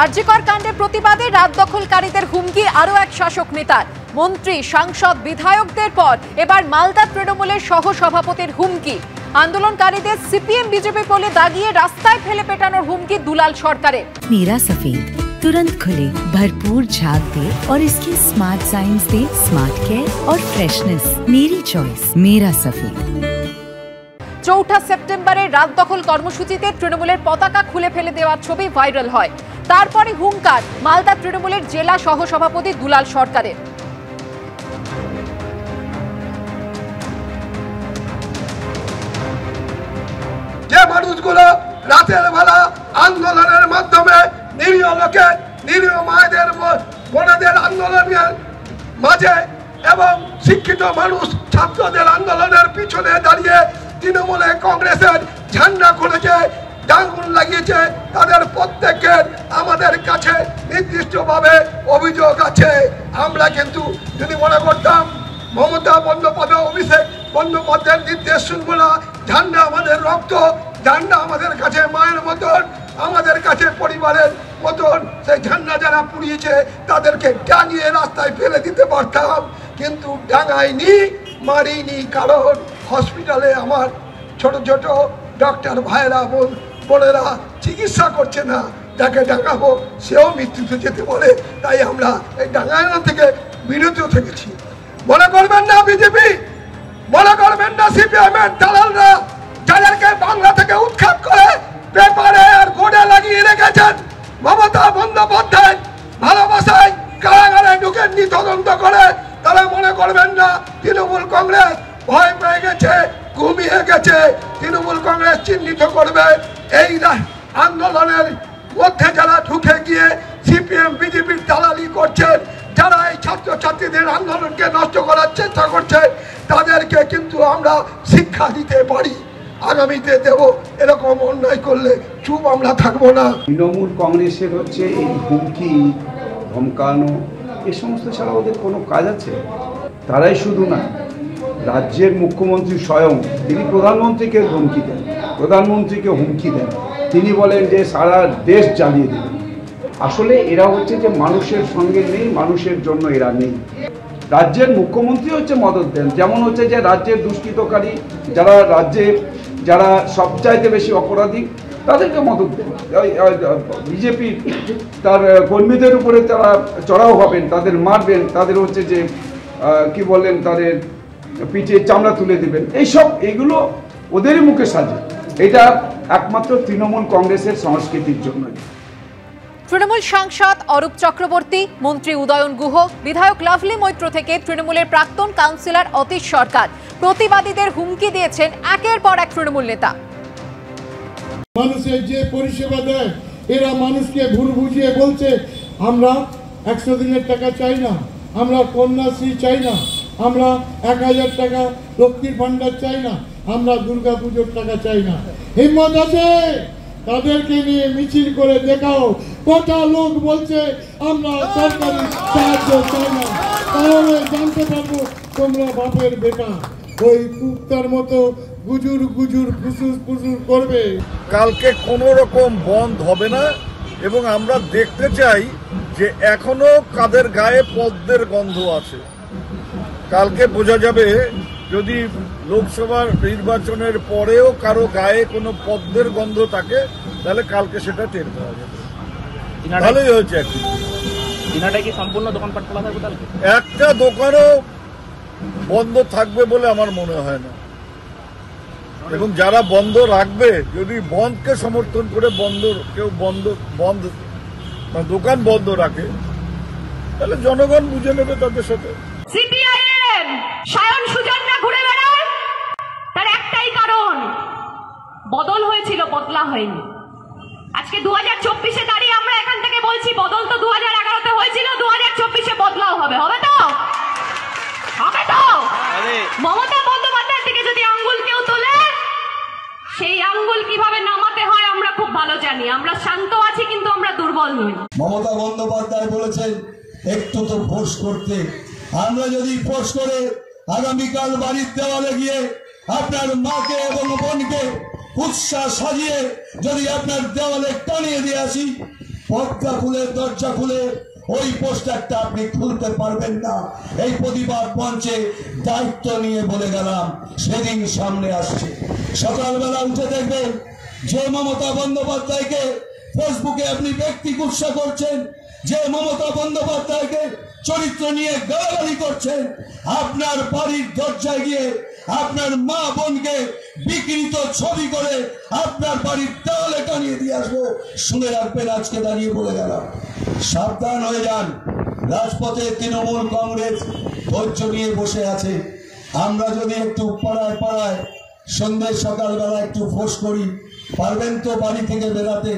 আরজিকর কাণ্ডের প্রতিবাদে রাত দখলকারীদের হুমকি আরও এক শাসক নেতার। মন্ত্রী, সাংসদ, বিধায়কদের পর এবার মালদা তৃণমূলের সহসভাপতির হুমকি। আন্দোলনকারীদের সিপিএম বিজেপি বলে দাগিয়ে রাস্তায় ফেলে পেটানোর হুমকি দুলাল সরকারের। मेरा सफेद तुरंत खुले, भरपूर झाग दे और इसकी स्मार्ट साइंस दे स्मार्ट केयर और फ्रेशनेस। मेरी चॉइस मेरा सफेद। 4 সেপ্টেম্বরে রাত দখল কর্মসূচিতে তৃণমূলের পতাকা খুলে ফেলে দেওয়ার ছবি ভাইরাল হয়। তারপরে হুঙ্কার মালদা তৃণমূলের জেলা সহসভাপতি দুলাল সরকারের। যে মানুষগুলো রাতের বেলা আন্দোলনের মাধ্যমে নিরীহ লোকের, নিরীহ মায়েদের, বোনেদের আন্দোলনের মাঝে এবং শিক্ষিত মানুষ ছাত্রদের আন্দোলনের পিছনে দাঁড়িয়ে তৃণমূলে কংগ্রেসের ঝান্ডা খুলেছে, ডাঙ্গুন লাগিয়েছে, তাদের প্রত্যেকের আমাদের কাছে নির্দিষ্টভাবে অভিযোগ আছে। আমরা কিন্তু যদি মনে করতাম মমতা বন্দ্যোপাধ্যায়, অভিষেক বন্দ্যোপাধ্যায়ের নির্দেশ শুনবো না, ঝান্ডা আমাদের রক্ত, ঝান্ডা আমাদের কাছে মায়ের মতন, আমাদের কাছে পরিবারের মতন, সেই ঝান্ডা যারা পুড়িয়েছে তাদেরকে ডাঙিয়ে রাস্তায় ফেলে দিতে পারতাম, কিন্তু ডাঙাইনি, মারিনি। কারণ হসপিটালে আমার ছোট ছোট ডক্টর ভাইরা, বোনেরা চিকিৎসা করছে না, যাকে ডাঙাবো সেও মৃত্যুতে যেতে বলে। তাই আমরা এই ডাঙানো থেকে বিরত থেকেছি। মনে করবেন না বিজেপি, মনে করবেন না সিপিএম এর দালালরা, যাদেরকে বাংলা থেকে উৎখাত করে পেপারে আর গোডে লাগিয়ে রেখেছেন। মমতা বন্দ্যোপাধ্যায় ভালোবাসায় কারাগারে ঢুকে তদন্ত করে, তারা মনে করবেন না তৃণমূল কংগ্রেস ভয় পেয়ে গেছে, ঘুমিয়ে গেছে। তৃণমূল কংগ্রেস চিহ্নিত করবে এই আন্দোলনের মধ্যে যারা ঢুকে গিয়ে সিপিএম বিজেপির দালালি করছেন, যারা এই ছাত্রছাত্রীদের আন্দোলনকে নষ্ট করার চেষ্টা করছে, তাদেরকে কিন্তু আমরা শিক্ষা দিতে পারি, আগামীতে দেব। এরকম অন্যায় করলে চুপ আমরা থাকবো না। তৃণমূল কংগ্রেসের হচ্ছে এই হুমকি, ধমকানো, এ সমস্ত ছাড়া ওদের কোনো কাজ আছে? তারাই শুধু না, রাজ্যের মুখ্যমন্ত্রী স্বয়ং তিনি প্রধানমন্ত্রীকে ধমকি দেন, প্রধানমন্ত্রীকে হুমকি দেন। তিনি বলেন যে সারা দেশ জ্বালিয়ে দেবেন। আসলে এরা হচ্ছে যে মানুষের সঙ্গে নেই, মানুষের জন্য এরা নেই। রাজ্যের মুখ্যমন্ত্রী হচ্ছে মদত দেন, যেমন হচ্ছে যে রাজ্যের দুষ্কৃতকারী যারা, রাজ্যে যারা সবচাইতে বেশি অপরাধী, তাদেরকে মদত দেন। বিজেপি তার কর্মীদের উপরে তারা চড়াও হবেন, তাদের মারবেন, তাদের হচ্ছে যে কি বললেন, তাদের পিঠে চামড়া তুলে দেবেন। এইগুলো ওদেরই মুখে সাজে। এটা একমাত্র তৃণমূল কংগ্রেসের সংস্কৃতির জন্যই। তৃণমূল সাংসদ অরূপ চক্রবর্তী, মন্ত্রী উদয়ন গুহ, বিধায়ক লাভলি মৈত্র থেকে তৃণমূলের প্রাক্তন কাউন্সিলর অতীশ সরকার প্রতিবাদীদের হুমকি দিয়েছেন একের পর এক তৃণমূল নেতা। মানুষের যে পরিষেবা দেয়, এরা মানুষকে ভুল বুঝিয়ে বলছে আমরা 100 দিনের টাকা চাই না, আমরা কন্যাশ্রী চাই না, আমরা 1000 টাকা লক্ষ্মীর ভান্ডার চাই না, আমরা দুর্গা পুজোর টাকা চাই না। হিম্মত আছে তাদেরকে নিয়ে মিছিল করে দেখাও কটা লোক বলছে আমরা সরকারি সাহায্য চাই না, তাহলে জানতে পারবো তোমরা বাপের বেটা। ওই কুত্তার মতো গুজুর গুজুর ফুসুর ফুসুর করবে। কালকে কোনো রকম বন্ধ হবে না, এবং আমরা দেখতে চাই যে এখনো কাদের গায়ে পদ্মের গন্ধ আছে। কালকে বোঝা যাবে যদি লোকসভার নির্বাচনের পরেও কারো গায়ে কোনো পদ্মের গন্ধ থাকে, তাহলে কালকে সেটা টের পাওয়া যাবে। ভালোই হয়েছে। একটা দোকানও বন্ধ থাকবে বলে আমার মনে হয় না, এবং যারা বন্ধ রাখবে, যদি বন্ধকে সমর্থন করে কেউ দোকান বন্ধ রাখে, তাহলে জনগণ বুঝে নেবে তাদের সাথে। সিপিআইএম সায়ন সুজনরা ঘুরে বেড়ায়, তার একটাই কারণ, বদল হয়েছিল, বদলা হয়নি। আজকে 2024-এ দাঁড়িয়ে আমরা এখান থেকে বলছি বদল তো 2011-তে হয়েছিল, 2024-এ বদলাও হবে। হবে তো? হবে তো? মমতা বন্দ্যোপাধ্যায়ের থেকে যদি আঙ্গুল কেউ তোলে, সেই আঙ্গুল কিভাবে নামাতে হয় আমরা খুব ভালো জানি। আমরা শান্ত আছি, কিন্তু আমরা দুর্বল নই। মমতা বন্দ্যোপাধ্যায় বলেছেন একটু তো ফোর্স করতে। আমরা যদি ফোর্স করে আগামীকাল বাড়ির দেওয়ালে গিয়ে আপনার মাকে এবং বোনকে উৎসাহ সাজিয়ে যদি আপনার দেওয়ালে টানিয়ে দিয়ে আসি, পর্দা খুলে দরজা খুলে ওই পোস্টারটা আপনি খুলতে পারবেন না। এই প্রতিবাদ মঞ্চে দায়িত্ব নিয়ে বলে গেলাম, সেদিন সামনে আসছে। সকালবেলা উঠে দেখবেন যে মমতা বন্দ্যোপাধ্যায়কে ফেসবুকে আপনি ব্যক্তি কুৎসা করছেন, যে মমতা বন্দ্যোপাধ্যায়কে চরিত্র নিয়ে গালাগালি করছেন, আপনার বাড়ির দরজায় গিয়ে আপনার মা বোনকে বিকৃত ছবি করে আপনার বাড়ির দেওয়ালে টানিয়ে দিয়ে আসবো। শুনে রাখবেন, আজকে দাঁড়িয়ে বলে গেলাম, সাবধান হয়ে যান। রাজপথে তৃণমূল কংগ্রেস ধৈর্য নিয়ে বসে আছে। আমরা যদি একটু পাড়ায় পাড়ায় সন্ধ্যে সকালবেলা একটু ফোর্স করি, পারবেন তো বাড়ি থেকে বেরাতে?